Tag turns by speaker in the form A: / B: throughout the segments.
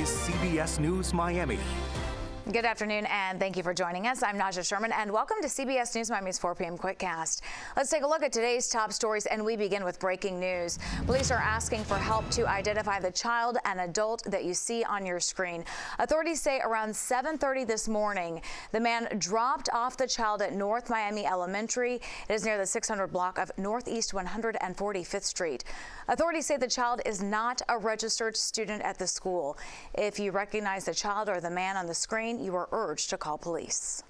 A: is CBS News Miami.
B: Good afternoon, and thank you for joining us. I'm Naja Sherman, and welcome to CBS News Miami's 4 p.m. Quickcast. Let's take a look at today's top stories, and we begin with breaking news. Police are asking for help to identify the child and adult that you see on your screen. Authorities say around 7:30 this morning, the man dropped off the child at North Miami Elementary. It is near the 600 block of Northeast 145th Street. Authorities say the child is not a registered student at the school. If you recognize the child or the man on the screen, you are urged to call police.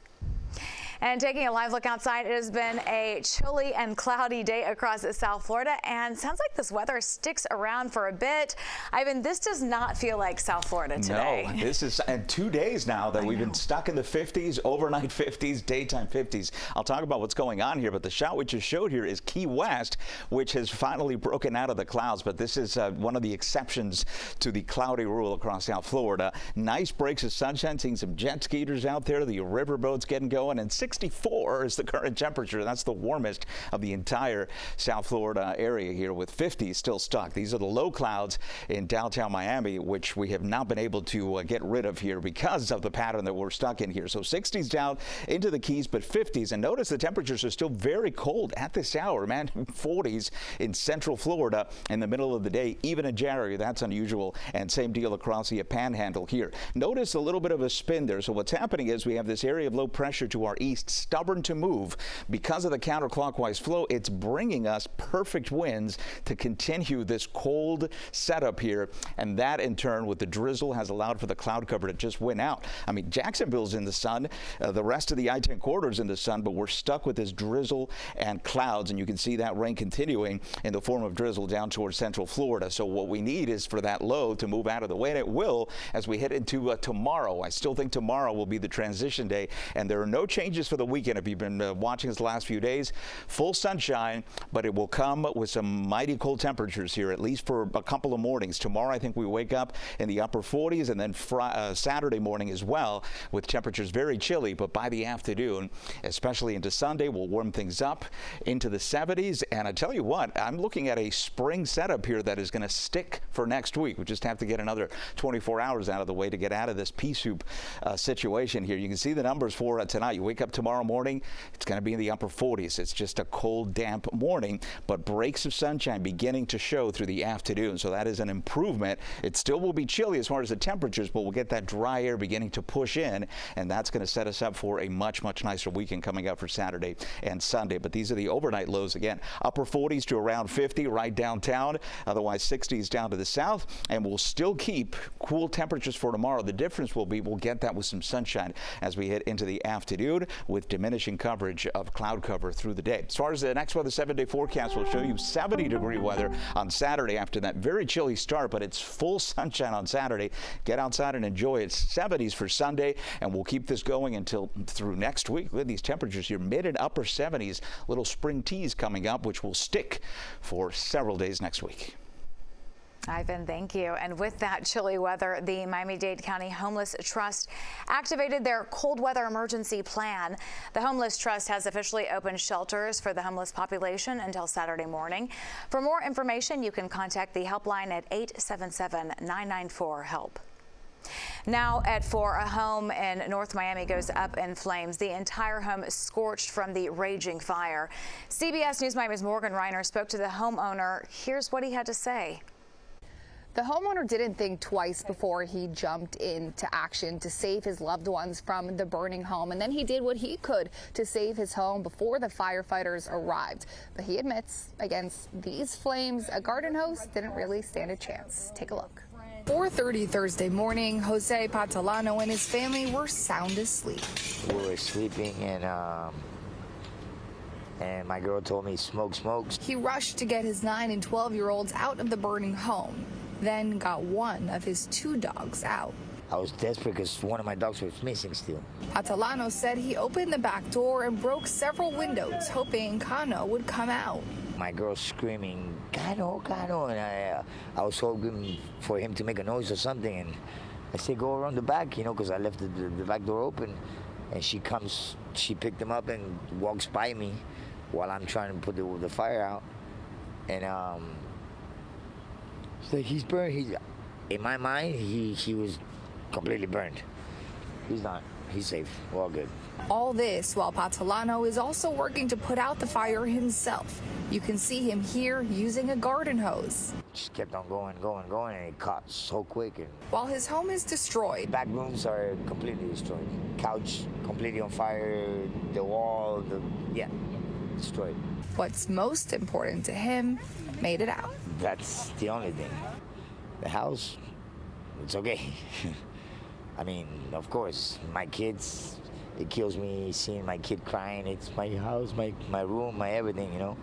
B: And taking a live look outside, it has been a chilly and cloudy day across South Florida, and sounds like this weather sticks around for a bit. Ivan, this does not feel like South Florida today.
C: No, this is 2 days now that we've been stuck in the 50s, overnight 50s, daytime 50s. I'll talk about what's going on here, but the shot we just showed here is Key West, which has finally broken out of the clouds, but this is one of the exceptions to the cloudy rule across South Florida. Nice breaks of sunshine, seeing some jet skiers out there, the riverboats getting going, and 64 is the current temperature. That's the warmest of the entire South Florida area here, with 50 still stuck. These are the low clouds in downtown Miami, which we have not been able to get rid of here because of the pattern that we're stuck in here. So 60s down into the Keys, but 50s. And notice the temperatures are still very cold at this hour, man. 40s in Central Florida in the middle of the day, even in January. That's unusual. And same deal across the Panhandle here. Notice a little bit of a spin there. So what's happening is we have this area of low pressure to our east, stubborn to move. Because of the counterclockwise flow, it's bringing us perfect winds to continue this cold setup here, and that in turn with the drizzle has allowed for the cloud cover to just win out. I mean, Jacksonville's in the sun, the rest of the I-10 corridor is in the sun, but we're stuck with this drizzle and clouds, and you can see that rain continuing in the form of drizzle down towards Central Florida. So what we need is for that low to move out of the way, and it will as we head into tomorrow. I still think tomorrow will be the transition day, and there are no changes for the weekend. If you've been watching us the last few days, full sunshine, but it will come with some mighty cold temperatures here, at least for a couple of mornings. Tomorrow, I think we wake up in the upper 40s, and then Saturday morning as well, with temperatures very chilly. But by the afternoon, especially into Sunday, we'll warm things up into the 70s. And I tell you what, I'm looking at a spring setup here that is going to stick for next week. We just have to get another 24 hours out of the way to get out of this pea soup situation here. You can see the numbers for tonight. You wake up tomorrow morning, it's going to be in the upper 40s. It's just a cold, damp morning, but breaks of sunshine beginning to show through the afternoon. So that is an improvement. It still will be chilly as far as the temperatures, but we'll get that dry air beginning to push in, and that's going to set us up for a much, much nicer weekend coming up for Saturday and Sunday. But these are the overnight lows again. Upper 40s to around 50 right downtown, otherwise 60s down to the south, and we'll still keep cool temperatures for tomorrow. The difference will be we'll get that with some sunshine as we head into the afternoon, with diminishing coverage of cloud cover through the day. As far as the next weather 7-day forecast, will show you 70-degree weather on Saturday after that very chilly start, but it's full sunshine on Saturday. Get outside and enjoy it. 70s for Sunday, and we'll keep this going until through next week. Look at these temperatures here, mid and upper 70s. Little spring teas coming up, which will stick for several days next week.
B: Ivan, thank you. And with that chilly weather, the Miami-Dade County Homeless Trust activated their cold weather emergency plan. The Homeless Trust has officially opened shelters for the homeless population until Saturday morning. For more information, you can contact the helpline at 877-994-HELP. Now at 4, a home in North Miami goes up in flames. The entire home is scorched from the raging fire. CBS News Miami's Morgan Reiner spoke to the homeowner. Here's what he had to say.
D: The homeowner didn't think twice before he jumped into action to save his loved ones from the burning home. And then he did what he could to save his home before the firefighters arrived. But he admits against these flames, a garden hose didn't really stand a chance. Take a look. 4:30 Thursday morning, Jose Patalano and his family were sound asleep.
E: We were sleeping and my girl told me, smoke, smoke.
D: He rushed to get his 9 and 12-year-olds out of the burning home, then got one of his 2 dogs out.
E: I was desperate because one of my dogs was missing still.
D: Patalano said he opened the back door and broke several windows, hoping Cano would come out.
E: My girl screaming, Cano, Cano, and I was hoping for him to make a noise or something, and I said, go around the back, because I left the back door open, and she comes, she picked him up and walks by me while I'm trying to put the fire out, and she's like, he's burned, In my mind, he was completely burned. He's not. He's safe. We're all good.
D: All this while Patolano is also working to put out the fire himself. You can see him here using a garden hose.
E: Just kept on going, and it caught so quick. And
D: while his home is destroyed.
E: Back rooms are completely destroyed. Couch completely on fire. The wall, destroyed. What's most important to him made it out. That's the only thing. The house, it's okay. I mean, of course, my kids, it kills me seeing my kid crying. It's my house, my room, my everything, you know.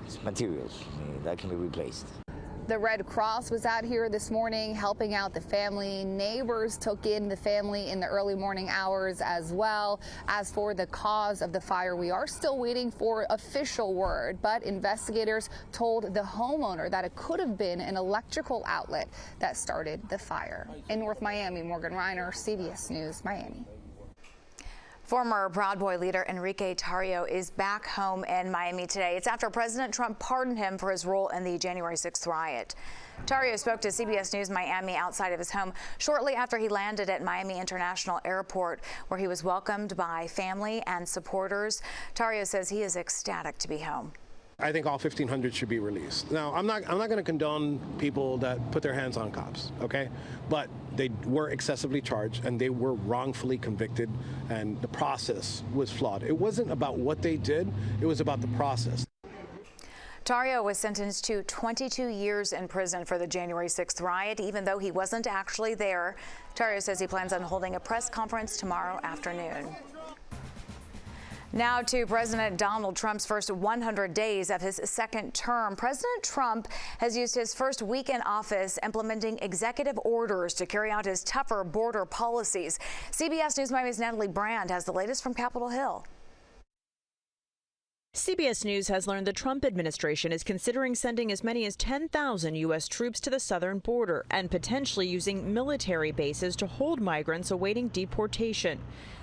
E: It's materials. I mean, that can be replaced.
D: The Red Cross was out here this morning helping out the family. Neighbors took in the family in the early morning hours as well. As for the cause of the fire, we are still waiting for official word, but investigators told the homeowner that it could have been an electrical outlet that started the fire. In North Miami, Morgan Reiner, CBS News, Miami.
B: Former Proud Boy leader Enrique Tarrio is back home in Miami today. It's after President Trump pardoned him for his role in the January 6th riot. Tarrio spoke to CBS News Miami outside of his home shortly after he landed at Miami International Airport, where he was welcomed by family and supporters. Tarrio says he is ecstatic to be home.
F: I think all 1,500 should be released. Now, I'm not going to condone people that put their hands on cops, okay? But they were excessively charged and they were wrongfully convicted, and the process was flawed. It wasn't about what they did, it was about the process.
B: Tarrio was sentenced to 22 years in prison for the January 6th riot, even though he wasn't actually there. Tarrio says he plans on holding a press conference tomorrow afternoon. Now to President Donald Trump's first 100 days of his second term. President Trump has used his first week in office implementing executive orders to carry out his tougher border policies. CBS News Miami's Natalie Brand has the latest from Capitol Hill.
G: CBS News has learned the Trump administration is considering sending as many as 10,000 U.S. troops to the southern border and potentially using military bases to hold migrants awaiting deportation.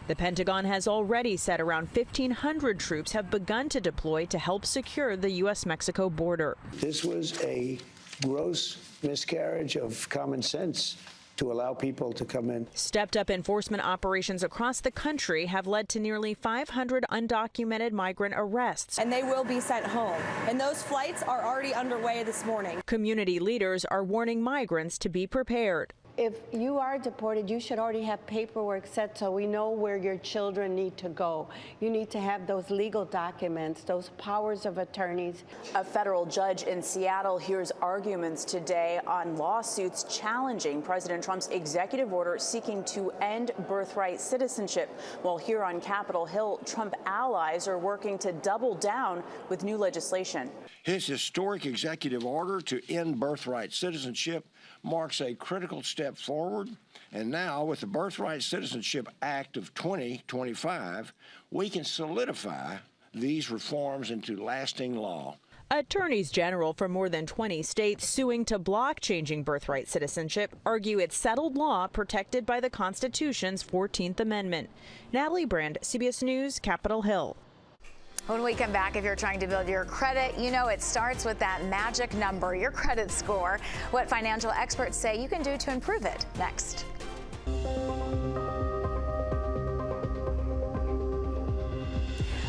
G: The Pentagon has already said around 1,500 troops have begun to deploy to help secure the U.S.-Mexico border.
H: This was a gross miscarriage of common sense to allow people to come in.
G: Stepped-up enforcement operations across the country have led to nearly 500 undocumented migrant arrests.
I: And they will be sent home. And those flights are already underway this morning.
G: Community leaders are warning migrants to be prepared.
J: If you are deported, you should already have paperwork set so we know where your children need to go. You need to have those legal documents, those powers of attorneys.
K: A federal judge in Seattle hears arguments today on lawsuits challenging President Trump's executive order seeking to end birthright citizenship. While here on Capitol Hill, Trump allies are working to double down with new legislation.
L: His historic executive order to end birthright citizenship marks a critical step forward, and now with the Birthright Citizenship Act of 2025, we can solidify these reforms into lasting law.
G: Attorneys general from more than 20 states suing to block changing birthright citizenship argue it's settled law protected by the Constitution's 14th Amendment. Natalie Brand, CBS News, Capitol Hill.
B: When we come back, if you're trying to build your credit, you know it starts with that magic number, your credit score. What financial experts say you can do to improve it. Next.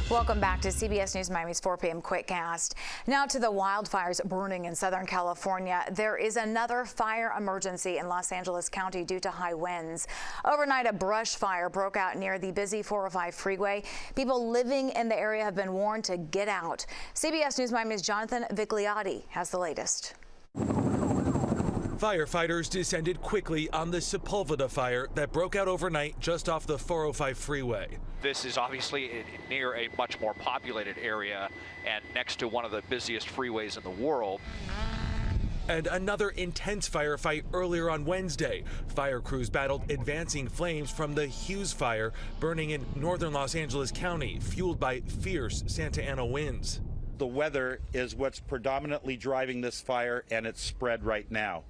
B: Welcome back to CBS News Miami's 4 p.m. Quickcast. Now to the wildfires burning in Southern California. There is another fire emergency in Los Angeles County due to high winds. Overnight, a brush fire broke out near the busy 405 freeway. People living in the area have been warned to get out. CBS News Miami's Jonathan Vigliotti has the latest.
M: Firefighters descended quickly on the Sepulveda fire that broke out overnight just off the 405 freeway.
N: This is obviously near a much more populated area and next to one of the busiest freeways in the world.
M: And another intense firefight earlier on Wednesday. Fire crews battled advancing flames from the Hughes fire burning in northern Los Angeles County, fueled by fierce Santa Ana winds.
O: The weather is what's predominantly driving this fire, and it's spread right now.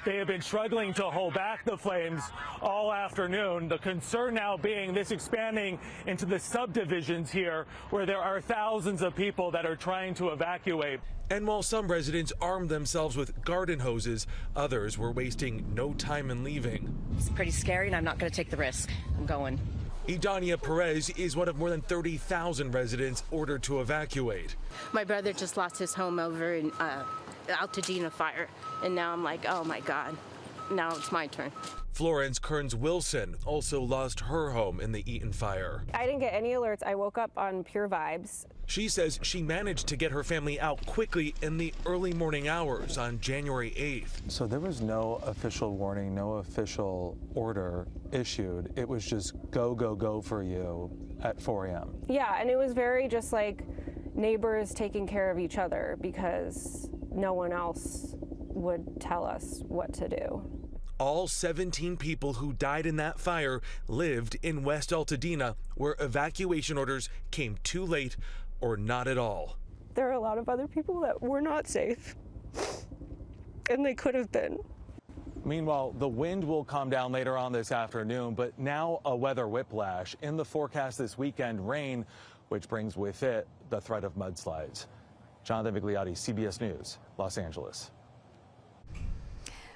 O: They have been struggling to hold back the flames all afternoon. The concern now being this expanding into the subdivisions here, where there are thousands of people that are trying to evacuate.
M: And while some residents armed themselves with garden hoses, others were wasting no time in leaving.
I: It's pretty scary, and I'm not going to take the risk. I'm going.
M: Idania Perez is one of more than 30,000 residents ordered to evacuate.
P: My brother just lost his home over in Altadena fire, and now I'm like, oh my God, now it's my turn.
M: Florence Kearns-Wilson also lost her home in the Eaton fire.
Q: I didn't get any alerts. I woke up on pure vibes.
M: She says she managed to get her family out quickly in the early morning hours on January 8th.
R: So there was no official warning, no official order issued. It was just go, go, go for you at 4 a.m.
Q: Yeah, and it was very just like neighbors taking care of each other because no one else would tell us what to do.
M: All 17 people who died in that fire lived in West Altadena, where evacuation orders came too late or not at all.
Q: There are a lot of other people that were not safe, and they could have been.
R: Meanwhile, the wind will come down later on this afternoon, but now a weather whiplash. In the forecast this weekend, rain, which brings with it the threat of mudslides. Jonathan Vigliotti, CBS News, Los Angeles.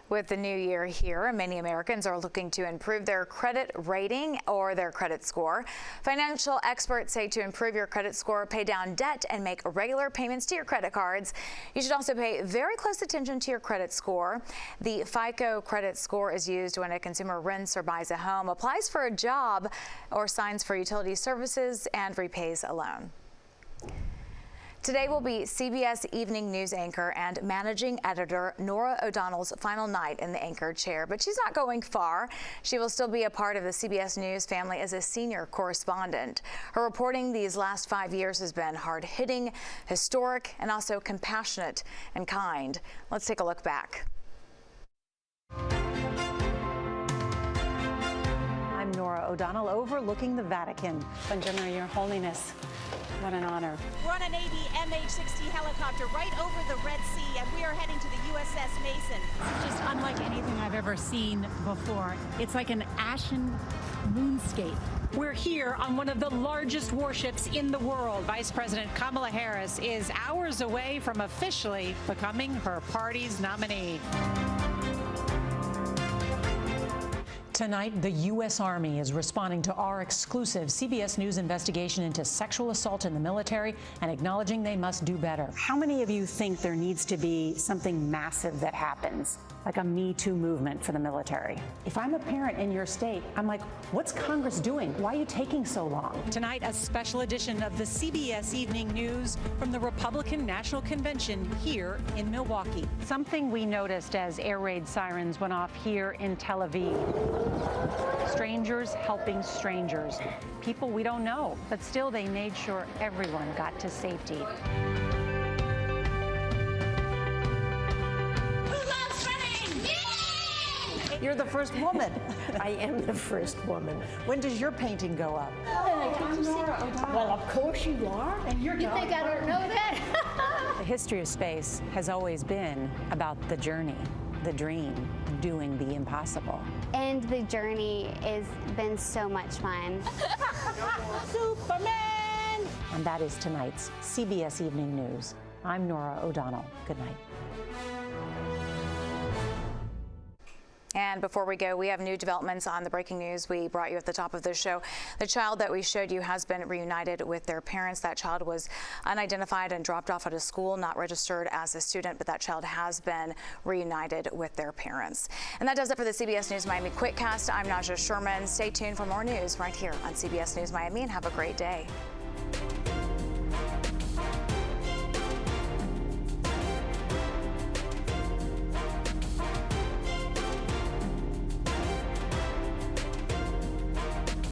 B: With the new year here, many Americans are looking to improve their credit rating or their credit score. Financial experts say to improve your credit score, pay down debt and make regular payments to your credit cards. You should also pay very close attention to your credit score. The FICO credit score is used when a consumer rents or buys a home, applies for a job, or signs for utility services and repays a loan. Today will be CBS Evening News anchor and Managing Editor Norah O'Donnell's final night in the anchor chair, but she's not going far. She will still be a part of the CBS News family as a senior correspondent. Her reporting these last 5 years has been hard-hitting, historic, and also compassionate and kind. Let's take a look back.
S: I'm Norah O'Donnell, overlooking the Vatican.
T: Buongiorno, Your Holiness. What an honor.
U: We're on a Navy MH-60 helicopter right over the Red Sea, and we are heading to the USS Mason.
V: It's just unlike anything I've ever seen before. It's like an ashen moonscape.
W: We're here on one of the largest warships in the world. Vice President Kamala Harris is hours away from officially becoming her party's nominee.
S: Tonight, the U.S. Army is responding to our exclusive CBS News investigation into sexual assault in the military and acknowledging they must do better.
T: How many of you think there needs to be something massive that happens, like a Me Too movement for the military?
S: If I'm a parent in your state, I'm like, what's Congress doing? Why are you taking so long?
W: Tonight, a special edition of the CBS Evening News from the Republican National Convention here in Milwaukee.
S: Something we noticed as air raid sirens went off here in Tel Aviv. Strangers helping strangers. People we don't know, but still they made sure everyone got to safety.
X: You're the first woman.
T: I am the first woman.
X: When does your painting go up?
T: Well, of course you are.
X: And you think I don't know that?
S: The history of space has always been about the journey, the dream, doing the impossible.
Y: And the journey has been so much fun.
T: Superman!
S: And that is tonight's CBS Evening News. I'm Norah O'Donnell. Good night.
B: And before we go, we have new developments on the breaking news we brought you at the top of the show. The child that we showed you has been reunited with their parents. That child was unidentified and dropped off at a school, not registered as a student, but that child has been reunited with their parents. And that does it for the CBS News Miami Quickcast. I'm Naja Sherman. Stay tuned for more news right here on CBS News Miami, and have a great day.